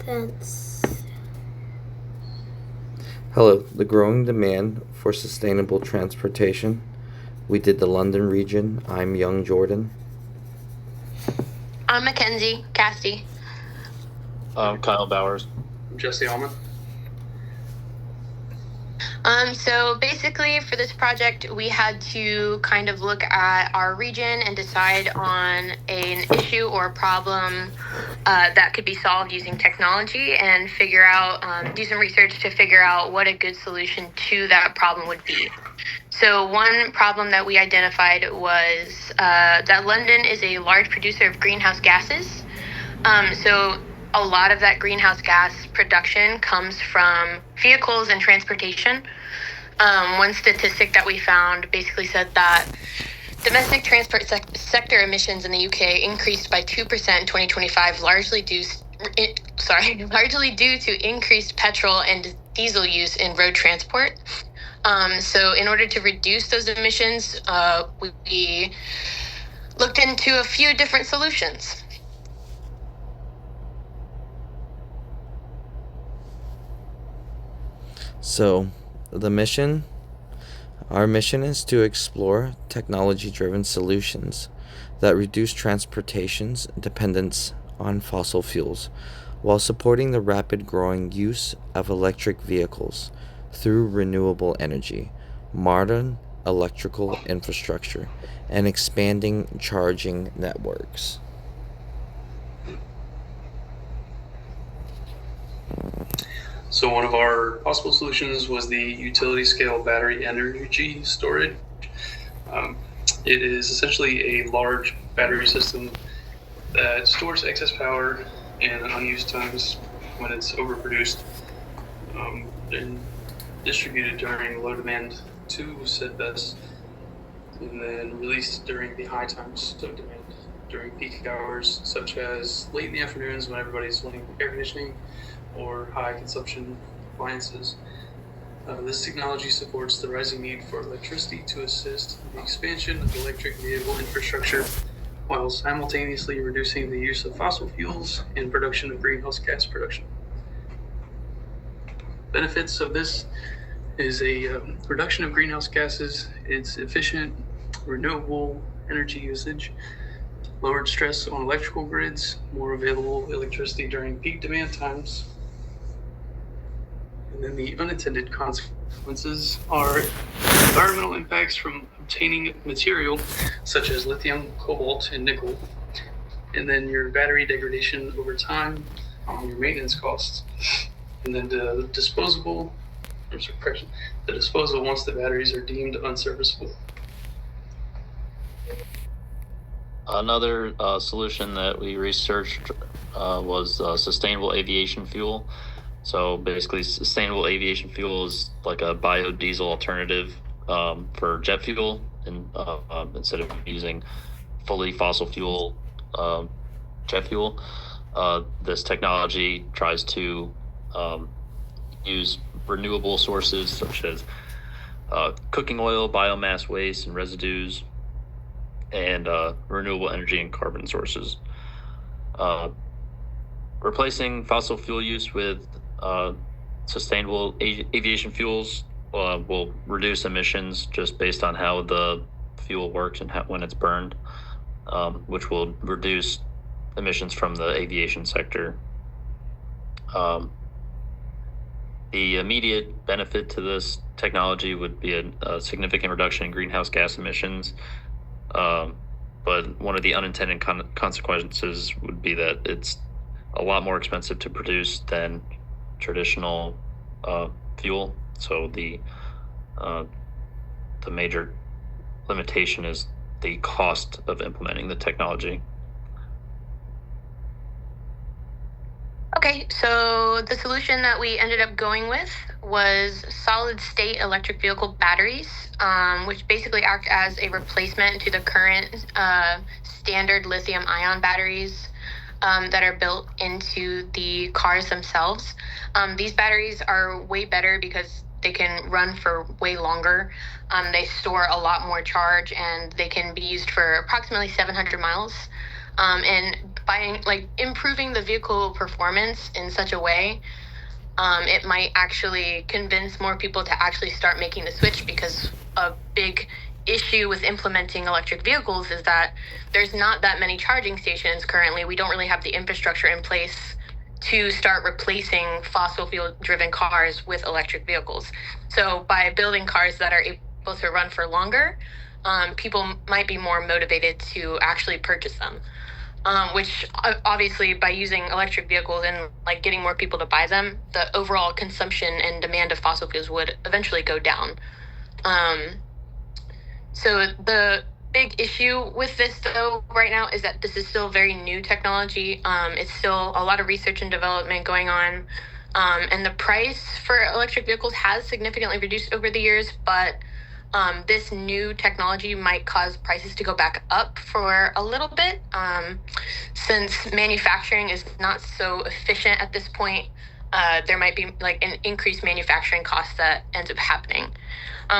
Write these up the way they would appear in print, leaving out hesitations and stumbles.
That's Hello, the growing demand for sustainable transportation. We did the London region. I'm Young Jordan. I'm Mackenzie Casty. Kyle Bowers. I'm Jesse Allman. So basically for this project, we had to kind of look at our region and decide on an issue or problem that could be solved using technology and figure out, do some research to figure out what a good solution to that problem would be. So one problem that we identified was that London is a large producer of greenhouse gases. So a lot of that greenhouse gas production comes from vehicles and transportation. One statistic that we found basically said that domestic transport sector emissions in the UK increased by 2% in 2025, largely due to increased petrol and diesel use in road transport. So in order to reduce those emissions, we looked into a few different solutions. So, our mission is to explore technology-driven solutions that reduce transportation's dependence on fossil fuels while supporting the rapid growing use of electric vehicles through renewable energy, modern electrical infrastructure, and expanding charging networks. So one of our possible solutions was the utility scale battery energy storage. It is essentially a large battery system that stores excess power and unused times when it's overproduced and distributed during low demand to said BESS, and then released during the high times of demand during peak hours, such as late in the afternoons when everybody's running air conditioning or high consumption appliances. This technology supports the rising need for electricity to assist the expansion of electric vehicle infrastructure while simultaneously reducing the use of fossil fuels and production of greenhouse gas production. Benefits of this is a reduction of greenhouse gases, it's efficient, renewable energy usage, lowered stress on electrical grids, more available electricity during peak demand times. And then the unintended consequences are environmental impacts from obtaining material such as lithium, cobalt, and nickel, and then your battery degradation over time, your maintenance costs, and then the disposal once the batteries are deemed unserviceable. Another solution that we researched was sustainable aviation fuel. So basically, sustainable aviation fuel is like a biodiesel alternative for jet fuel, and instead of using fully fossil fuel jet fuel, this technology tries to use renewable sources such as cooking oil, biomass waste, and residues, and renewable energy and carbon sources. Replacing fossil fuel use with sustainable aviation fuels will reduce emissions just based on how the fuel works and when it's burned, which will reduce emissions from the aviation sector. The immediate benefit to this technology would be a significant reduction in greenhouse gas emissions, but one of the unintended consequences would be that it's a lot more expensive to produce than traditional fuel. So the major limitation is the cost of implementing the technology. Okay, so the solution that we ended up going with was solid state electric vehicle batteries, which basically act as a replacement to the current standard lithium ion batteries that are built into the cars themselves. These batteries are way better because they can run for way longer. They store a lot more charge, and they can be used for approximately 700 miles. And by like improving the vehicle performance in such a way, it might actually convince more people to actually start making the switch, because a big issue with implementing electric vehicles is that there's not that many charging stations currently. We don't really have the infrastructure in place to start replacing fossil fuel driven cars with electric vehicles. So by building cars that are able to run for longer, people might be more motivated to actually purchase them. Which obviously, by using electric vehicles and like getting more people to buy them, the overall consumption and demand of fossil fuels would eventually go down. So the big issue with this, though, right now is that this is still very new technology. It's still a lot of research and development going on. And the price for electric vehicles has significantly reduced over the years, but this new technology might cause prices to go back up for a little bit, since manufacturing is not so efficient at this point. There might be like an increased manufacturing cost that ends up happening,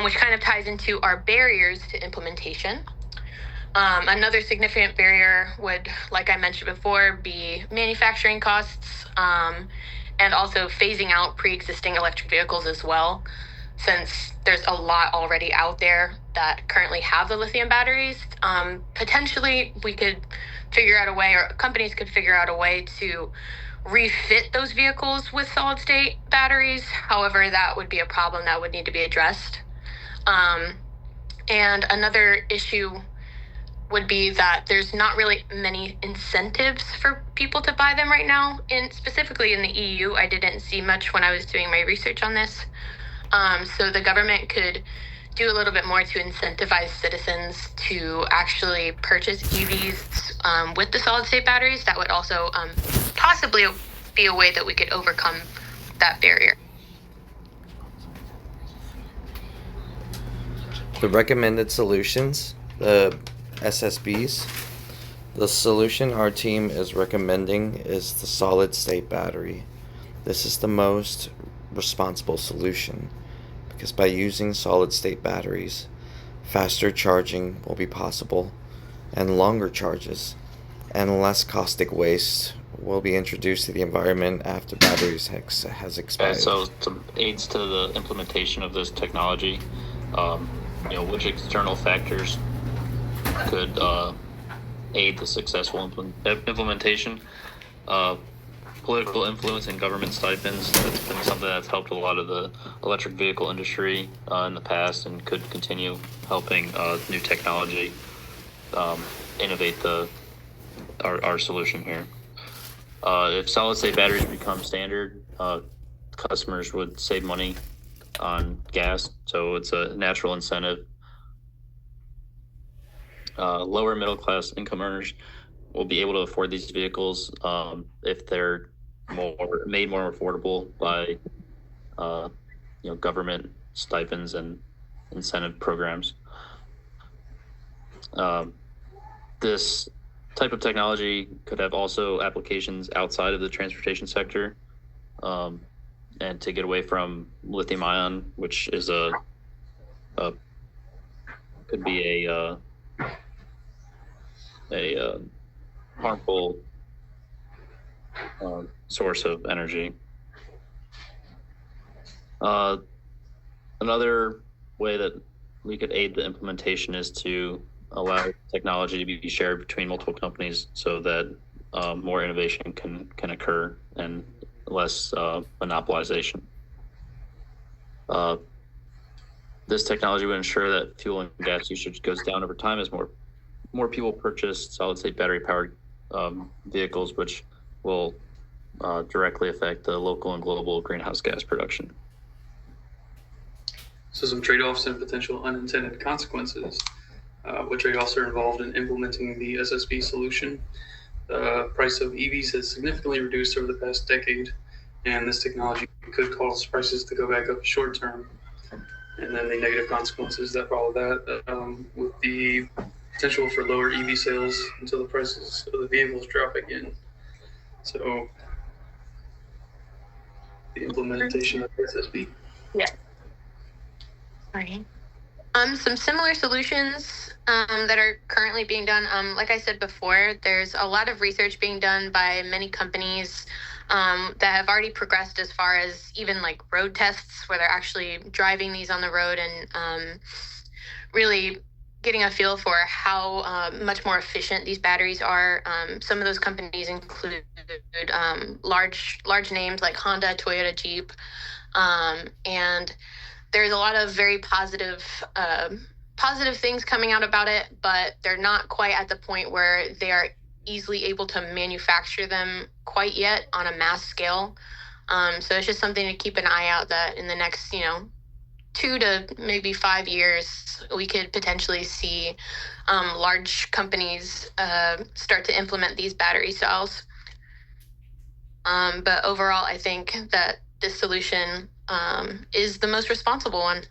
which kind of ties into our barriers to implementation. Another significant barrier would, like I mentioned before, be manufacturing costs, and also phasing out pre-existing electric vehicles as well, since there's a lot already out there that currently have the lithium batteries. Potentially, we could figure out a way, or companies could figure out a way to refit those vehicles with solid state batteries. However, that would be a problem that would need to be addressed. And another issue would be that there's not really many incentives for people to buy them right now. Specifically in the EU, I didn't see much when I was doing my research on this. So the government could do a little bit more to incentivize citizens to actually purchase EVs with the solid state batteries. That would also possibly be a way that we could overcome that barrier. The recommended solutions, the SSBs. The solution our team is recommending is the solid state battery. This is the most responsible solution, because by using solid state batteries, faster charging will be possible, and longer charges, and less caustic waste will be introduced to the environment after batteries has expired. Okay, so some aids to the implementation of this technology. Which external factors could aid the successful implementation? Political influence and government stipends. That's been something that's helped a lot of the electric vehicle industry in the past, and could continue helping new technology innovate our solution here. If solid state batteries become standard, customers would save money on gas, so it's a natural incentive. Lower middle class income earners will be able to afford these vehicles if they're made more affordable by government stipends and incentive programs. This type of technology could have also applications outside of the transportation sector, and to get away from lithium ion, which is could be a harmful source of energy. Another way that we could aid the implementation is to allow technology to be shared between multiple companies, so that more innovation can occur and less monopolization. This technology would ensure that fuel and gas usage goes down over time as more people purchase solid state battery powered vehicles, which will directly affect the local and global greenhouse gas production. So some trade-offs and potential unintended consequences. What trade-offs are involved in implementing the SSB solution? The price of EVs has significantly reduced over the past decade, and this technology could cause prices to go back up short term. And then the negative consequences that follow that, with the potential for lower EV sales until the prices of the vehicles drop again. So the implementation of SSB. Yeah. Sorry. Some similar solutions that are currently being done. Like I said before, there's a lot of research being done by many companies that have already progressed as far as even like road tests, where they're actually driving these on the road and really getting a feel for how much more efficient these batteries are. Some of those companies include large names like Honda, Toyota, Jeep, and there's a lot of very positive things coming out about it, but they're not quite at the point where they are easily able to manufacture them quite yet on a mass scale. So it's just something to keep an eye out that in the next, 2 to maybe 5 years, we could potentially see large companies start to implement these battery cells. But overall, I think that this solution is the most responsible one.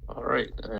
All right.